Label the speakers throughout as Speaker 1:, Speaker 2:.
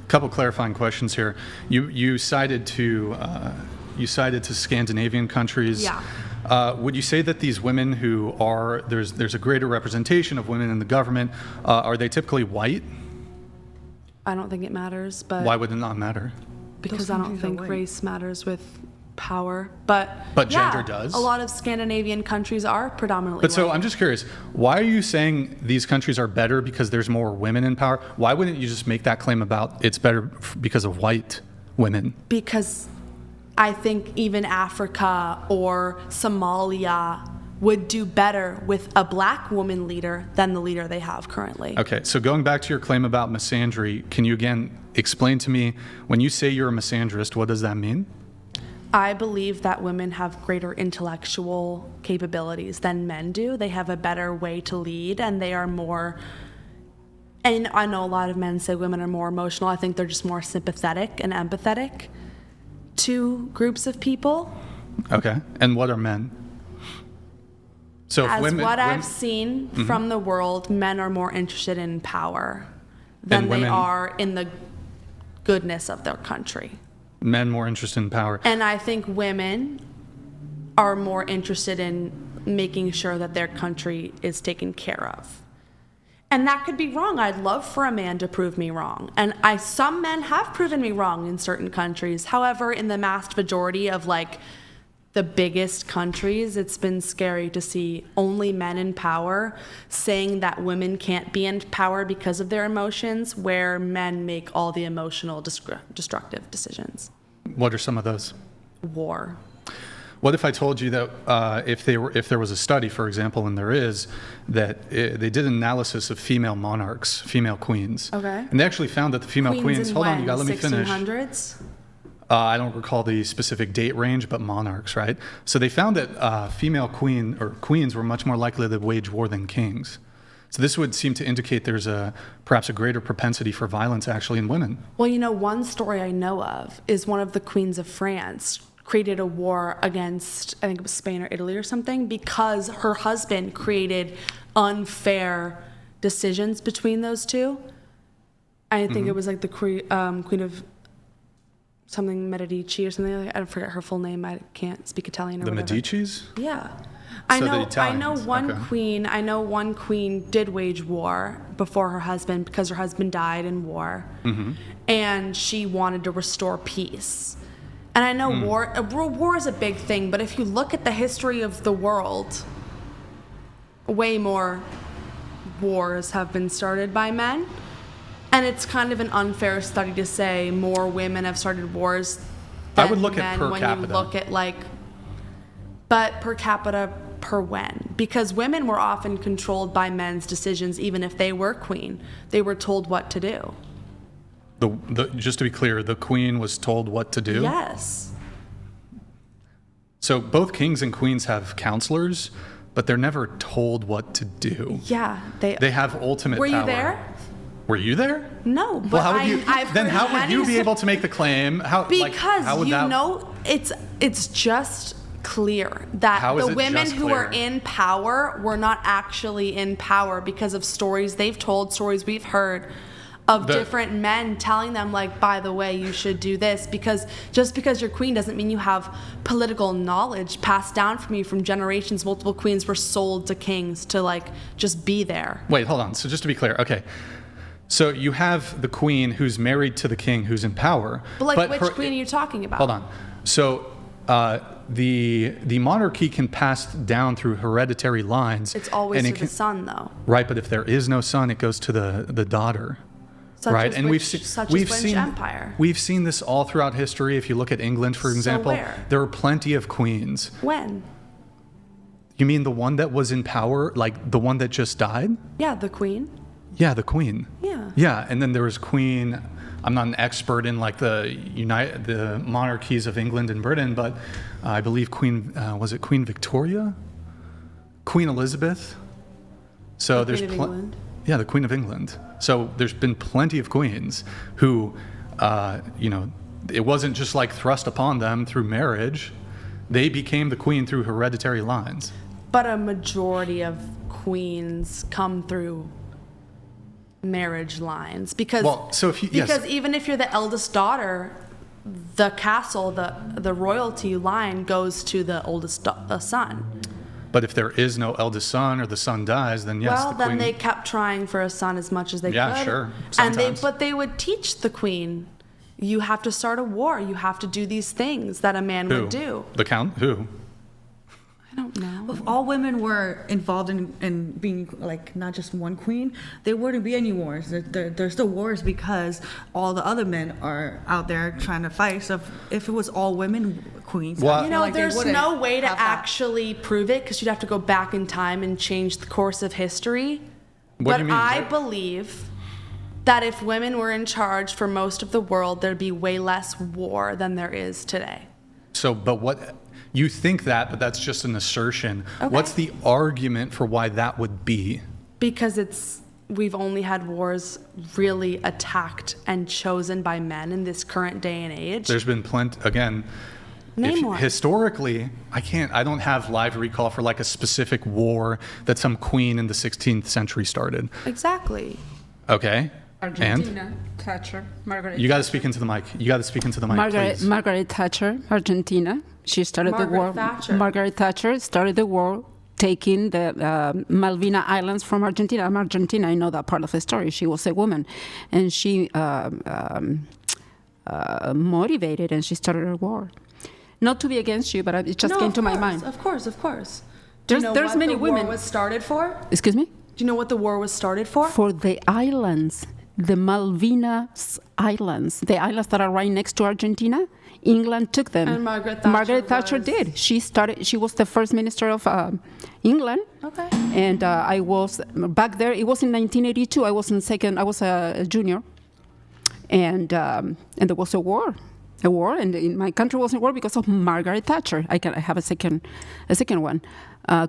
Speaker 1: couple clarifying questions here. You cited to Scandinavian countries.
Speaker 2: Yeah.
Speaker 1: Would you say that these women who are there's a greater representation of women in the government? Are they typically white?
Speaker 2: I don't think it matters, but
Speaker 1: Why would it not matter?
Speaker 2: because I don't think race matters with power. But
Speaker 1: yeah, gender does.
Speaker 2: A lot of Scandinavian countries are predominantly
Speaker 1: But so
Speaker 2: white.
Speaker 1: I'm just curious, why are you saying these countries are better because there's more women in power? Why wouldn't you just make that claim about it's better because of white women?
Speaker 2: Because I think even Africa or Somalia would do better with a black woman leader than the leader they have currently.
Speaker 1: Okay, so going back to your claim about misandry, can you again explain to me, when you say you're a misandrist, what does that mean?
Speaker 2: I believe that women have greater intellectual capabilities than men do. They have a better way to lead, and they are more, and I know a lot of men say women are more emotional. I think they're just more sympathetic and empathetic to groups of people.
Speaker 1: Okay, and what are men? So
Speaker 2: As
Speaker 1: women,
Speaker 2: I've seen from the world, men are more interested in power than
Speaker 1: And
Speaker 2: they
Speaker 1: women-
Speaker 2: are in the goodness of their country.
Speaker 1: Men more interested in power.
Speaker 2: And I think women are more interested in making sure that their country is taken care of. And that could be wrong. I'd love for a man to prove me wrong. And some men have proven me wrong in certain countries. However, in the vast majority of like the biggest countries, it's been scary to see only men in power saying that women can't be in power because of their emotions, where men make all the emotional destructive decisions.
Speaker 1: What are some of those?
Speaker 2: War.
Speaker 1: What if I told you that if there was a study, for example, and there is, that they did an analysis of female monarchs, female queens.
Speaker 2: Okay.
Speaker 1: And they actually found that the female queens,
Speaker 2: in
Speaker 1: hold on,
Speaker 2: when?
Speaker 1: you got to let me finish.
Speaker 2: 1600s?
Speaker 1: I don't recall the specific date range, but monarchs, right? So they found that female queens were much more likely to wage war than kings. So this would seem to indicate there's perhaps a greater propensity for violence actually in women.
Speaker 2: Well, one story I know of is one of the queens of France created a war against, I think it was Spain or Italy or something, because her husband created unfair decisions between those two. I think it was like the queen of something Medici or something like that. I forget her full name. I can't speak Italian or
Speaker 1: The
Speaker 2: whatever.
Speaker 1: Medicis?
Speaker 2: Yeah.
Speaker 1: So
Speaker 2: I
Speaker 1: the
Speaker 2: know
Speaker 1: Italians,
Speaker 2: one
Speaker 1: okay.
Speaker 2: queen. I know one queen did wage war before her husband because her husband died in war, and she wanted to restore peace. And I know war is a big thing, but if you look at the history of the world, way more wars have been started by men, and it's kind of an unfair study to say more women have started wars than
Speaker 1: I would look
Speaker 2: men
Speaker 1: at per
Speaker 2: when
Speaker 1: capita.
Speaker 2: you look at but per capita per when, because women were often controlled by men's decisions. Even if they were queen, they were told what to do.
Speaker 1: Just to be clear, the queen was told what to do?
Speaker 2: Yes.
Speaker 1: So both kings and queens have counselors, but they're never told what to do.
Speaker 2: Yeah.
Speaker 1: They have ultimate
Speaker 2: Were
Speaker 1: power.
Speaker 2: you there?
Speaker 1: Were you there?
Speaker 2: No, but
Speaker 1: Well, how would you?
Speaker 2: I've
Speaker 1: Then
Speaker 2: heard
Speaker 1: how would
Speaker 2: many
Speaker 1: you be able to make the claim?
Speaker 2: Because
Speaker 1: how would that,
Speaker 2: it's just clear that
Speaker 1: How is
Speaker 2: the
Speaker 1: it
Speaker 2: women
Speaker 1: just
Speaker 2: who are
Speaker 1: clear?
Speaker 2: in power were not actually in power because of stories they've told, stories we've heard of different men telling them, like, by the way, you should do this, because just because you're queen doesn't mean you have political knowledge passed down from you from generations. Multiple queens were sold to kings to just be there.
Speaker 1: Wait, hold on. So just to be clear, okay. So you have the queen who's married to the king who's in power.
Speaker 2: But which queen are you talking about?
Speaker 1: Hold on. So the monarchy can pass down through hereditary lines.
Speaker 2: It's always to the son, though.
Speaker 1: Right, but if there is no son, it goes to the daughter. Right, and we've seen
Speaker 2: Empire.
Speaker 1: We've seen this all throughout history. If you look at England, for example,
Speaker 2: where?
Speaker 1: there are plenty of queens.
Speaker 2: When?
Speaker 1: You mean the one that was in power, like the one that just died?
Speaker 2: Yeah, the queen.
Speaker 1: Yeah, the queen.
Speaker 2: Yeah.
Speaker 1: Yeah, and then there was Queen. I'm not an expert in the monarchies of England and Britain, but I believe was it Queen Victoria, Queen Elizabeth. So
Speaker 2: the Queen of England.
Speaker 1: Yeah, the Queen of England. So there's been plenty of queens who, it wasn't just thrust upon them through marriage. They became the queen through hereditary lines.
Speaker 2: But a majority of queens come through marriage lines because
Speaker 1: yes.
Speaker 2: even if you're the eldest daughter, the castle, the royalty line goes to the oldest son.
Speaker 1: But if there is no eldest son or the son dies, then yes,
Speaker 2: well,
Speaker 1: the
Speaker 2: then
Speaker 1: queen.
Speaker 2: they kept trying for a son as much as they could.
Speaker 1: Yeah, sure.
Speaker 2: And
Speaker 1: Sometimes.
Speaker 2: they would teach the queen, you have to start a war. You have to do these things that a man
Speaker 1: Who?
Speaker 2: would do.
Speaker 1: The count? Who?
Speaker 2: I don't know.
Speaker 3: If all women were involved in being like not just one queen, there wouldn't be any wars. There's still wars because all the other men are out there trying to fight. So if it was all women queens,
Speaker 1: Well,
Speaker 3: I feel like they
Speaker 2: there's
Speaker 3: wouldn't
Speaker 2: no way to
Speaker 3: have that.
Speaker 2: actually prove it because you'd have to go back in time and change the course of history.
Speaker 1: What
Speaker 2: But
Speaker 1: do you mean?
Speaker 2: I believe that if women were in charge for most of the world, there'd be way less war than there is today.
Speaker 1: So, but what you think that, but that's just an assertion.
Speaker 2: Okay.
Speaker 1: What's the argument for why that would be?
Speaker 2: Because we've only had wars really attacked and chosen by men in this current day and age.
Speaker 1: There's been plenty, again,
Speaker 2: Name one.
Speaker 1: historically, I don't have live recall for like a specific war that some queen in the 16th century started.
Speaker 2: Exactly.
Speaker 1: Okay.
Speaker 4: Argentina, Thatcher, Margaret.
Speaker 1: And you got to speak into the mic. Please.
Speaker 4: Margaret Thatcher, Argentina. She started the war.
Speaker 2: Margaret Thatcher.
Speaker 4: Margaret Thatcher started the war, taking the Malvina Islands from Argentina. I'm Argentina. I know that part of the story. She was a woman, and she motivated, and she started a war. Not to be against you, but it just came to my mind.
Speaker 2: Of course.
Speaker 4: There's
Speaker 2: what
Speaker 4: many
Speaker 2: the
Speaker 4: women.
Speaker 2: war was started for?
Speaker 4: Excuse me?
Speaker 2: Do you know what the war was started for?
Speaker 4: For the islands, the Malvinas Islands, the islands that are right next to Argentina. England took them.
Speaker 2: And Margaret Thatcher was-
Speaker 4: did. She was the first minister of England.
Speaker 2: Okay.
Speaker 4: And I was back there. It was in 1982. I was a junior, and there was a war, and in my country was in war because of Margaret Thatcher. I have a second one,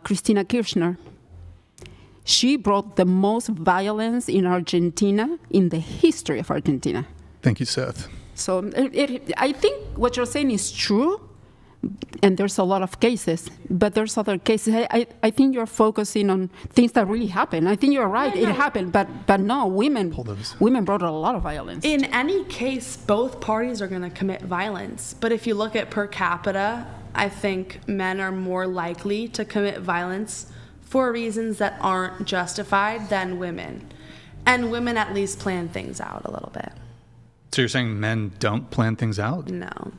Speaker 4: Christina Kirchner. She brought the most violence in Argentina in the history of Argentina.
Speaker 1: Thank you, Seth.
Speaker 4: So I think what you're saying is true, and there's a lot of cases, but there's other cases. I think you're focusing on things that really happened. I think you're right, it happened, but no, women brought a lot of violence.
Speaker 2: In any case, both parties are going to commit violence. But if you look at per capita, I think men are more likely to commit violence for reasons that aren't justified than women. And women at least plan things out a little bit.
Speaker 1: So you're saying men don't plan things out?
Speaker 2: No.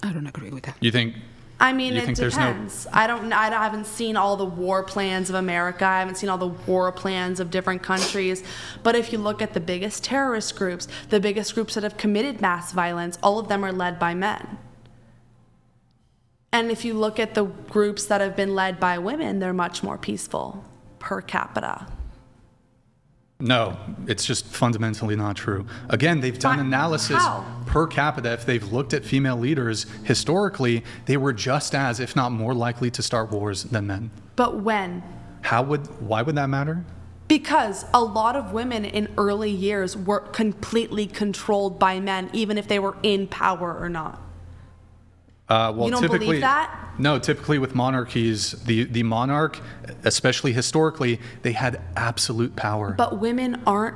Speaker 4: I don't agree with that.
Speaker 1: You think?
Speaker 2: I mean,
Speaker 1: You
Speaker 2: it
Speaker 1: think there's no-
Speaker 2: depends. I haven't seen all the war plans of America. I haven't seen all the war plans of different countries. But if you look at the biggest terrorist groups, the biggest groups that have committed mass violence, all of them are led by men. And if you look at the groups that have been led by women, they're much more peaceful per capita.
Speaker 1: No, it's just fundamentally not true. Again, they've done analysis
Speaker 2: How?
Speaker 1: per capita. If they've looked at female leaders historically, they were just as, if not more likely to start wars than men.
Speaker 2: But when?
Speaker 1: Why would that matter?
Speaker 2: Because a lot of women in early years were completely controlled by men, even if they were in power or not.
Speaker 1: Well,
Speaker 2: You don't
Speaker 1: typically,
Speaker 2: believe that?
Speaker 1: No, typically with monarchies, the monarch, especially historically, they had absolute power.
Speaker 2: But women aren't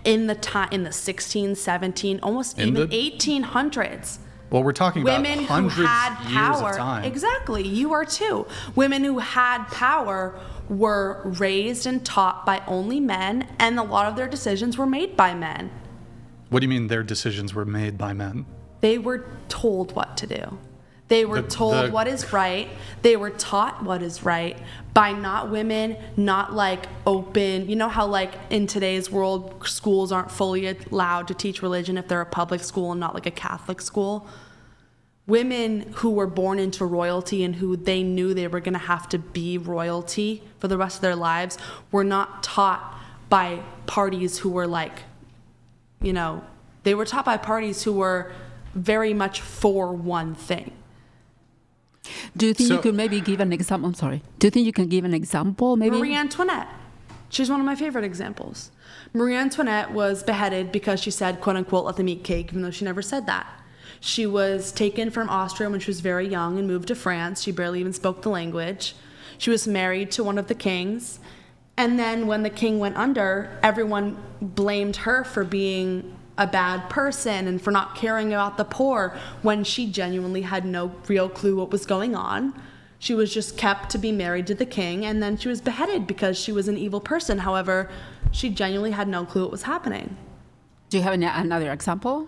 Speaker 2: in the 16, 17, almost
Speaker 1: In
Speaker 2: even
Speaker 1: the-
Speaker 2: 1800s.
Speaker 1: Well, we're talking
Speaker 2: Women
Speaker 1: about
Speaker 2: who
Speaker 1: hundreds
Speaker 2: had
Speaker 1: years
Speaker 2: power,
Speaker 1: of time.
Speaker 2: exactly, you are too. Women who had power were raised and taught by only men, and a lot of their decisions were made by men.
Speaker 1: What do you mean their decisions were made by men?
Speaker 2: They were told what to do. They were told what is right. They were taught what is right by not women, not like open. You know how like in today's world, schools aren't fully allowed to teach religion if they're a public school and not like a Catholic school? Women who were born into royalty and who they knew they were going to have to be royalty for the rest of their lives were not taught by parties who were like, you know, they were taught by parties who were very much for one thing.
Speaker 4: Do you think you
Speaker 1: So-
Speaker 4: could maybe give an example? I'm sorry. Do you think you can give an example? Maybe.
Speaker 2: Marie Antoinette. She's one of my favorite examples. Marie Antoinette was beheaded because she said, quote unquote, let them eat cake, even though she never said that. She was taken from Austria when she was very young and moved to France. She barely even spoke the language. She was married to one of the kings. And then when the king went under, everyone blamed her for being a bad person and for not caring about the poor when she genuinely had no real clue what was going on. She was just kept to be married to the king, and then she was beheaded because she was an evil person. However, she genuinely had no clue what was happening.
Speaker 4: Do you have another example?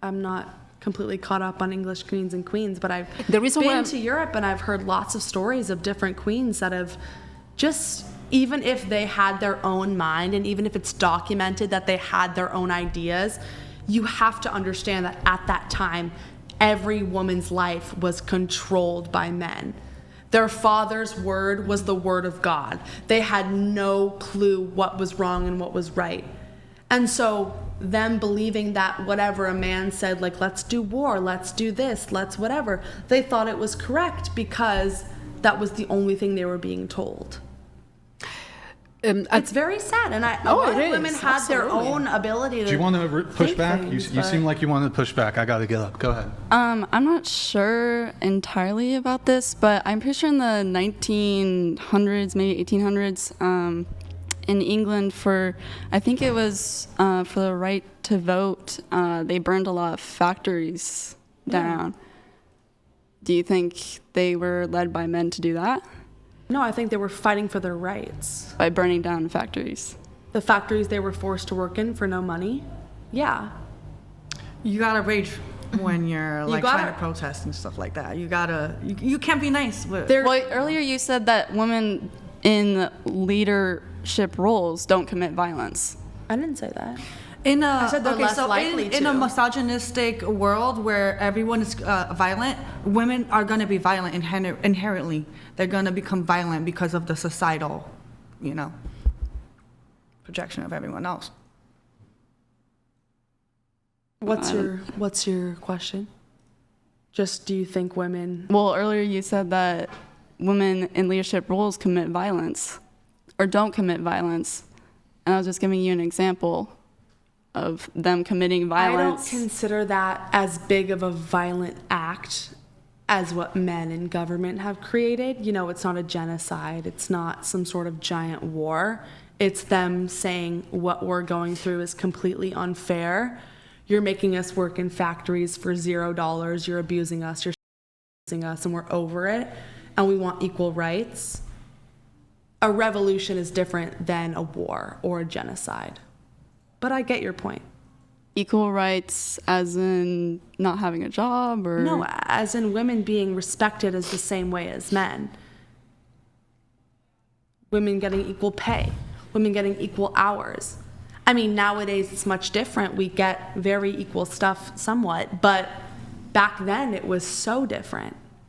Speaker 2: I'm not completely caught up on English kings and queens, but I've
Speaker 4: The reason why
Speaker 2: been to Europe and I've heard lots of stories of different queens that have just, even if they had their own mind and even if it's documented that they had their own ideas, you have to understand that at that time, every woman's life was controlled by men. Their father's word was the word of God. They had no clue what was wrong and what was right. And so them believing that whatever a man said, like, let's do war, let's do this, let's whatever, they thought it was correct because that was the only thing they were being told. It's very sad, and a lot of women had their own ability to.
Speaker 1: Do you want to push
Speaker 2: think
Speaker 1: back?
Speaker 2: things,
Speaker 1: You seem like you want to push back. I got to get up. Go ahead.
Speaker 5: I'm not sure entirely about this, but I'm pretty sure in the 1900s, maybe 1800s, in England, I think it was for the right to vote, they burned a lot of factories down. Do you think they were led by men to do that?
Speaker 2: No, I think they were fighting for their rights.
Speaker 5: By burning down factories?
Speaker 2: The factories they were forced to work in for no money? Yeah.
Speaker 3: You gotta rage when you're like
Speaker 2: gotta-
Speaker 3: trying to protest and stuff like that. You can't be nice. But
Speaker 5: Well, earlier you said that women in leadership roles don't commit violence.
Speaker 2: I didn't say that.
Speaker 3: I
Speaker 2: said they're less likely
Speaker 3: in a
Speaker 2: to.
Speaker 3: misogynistic world where everyone is violent, women are going to be violent inherently. They're going to become violent because of the societal, projection of everyone else.
Speaker 2: What's your question? Just, do you think women?
Speaker 5: Well, earlier you said that women in leadership roles commit violence or don't commit violence. And I was just giving you an example of them committing violence.
Speaker 2: I don't consider that as big of a violent act as what men in government have created. It's not a genocide. It's not some sort of giant war. It's them saying what we're going through is completely unfair. You're making us work in factories for $0. You're abusing us. You're abusing us, and we're over it. And we want equal rights. A revolution is different than a war or a genocide. But I get your point.
Speaker 5: Equal rights as in not having a job or?
Speaker 2: No, as in women being respected as the same way as men. Women getting equal pay. Women getting equal hours. I mean, nowadays it's much different. We get very equal stuff somewhat, but back then it was so different.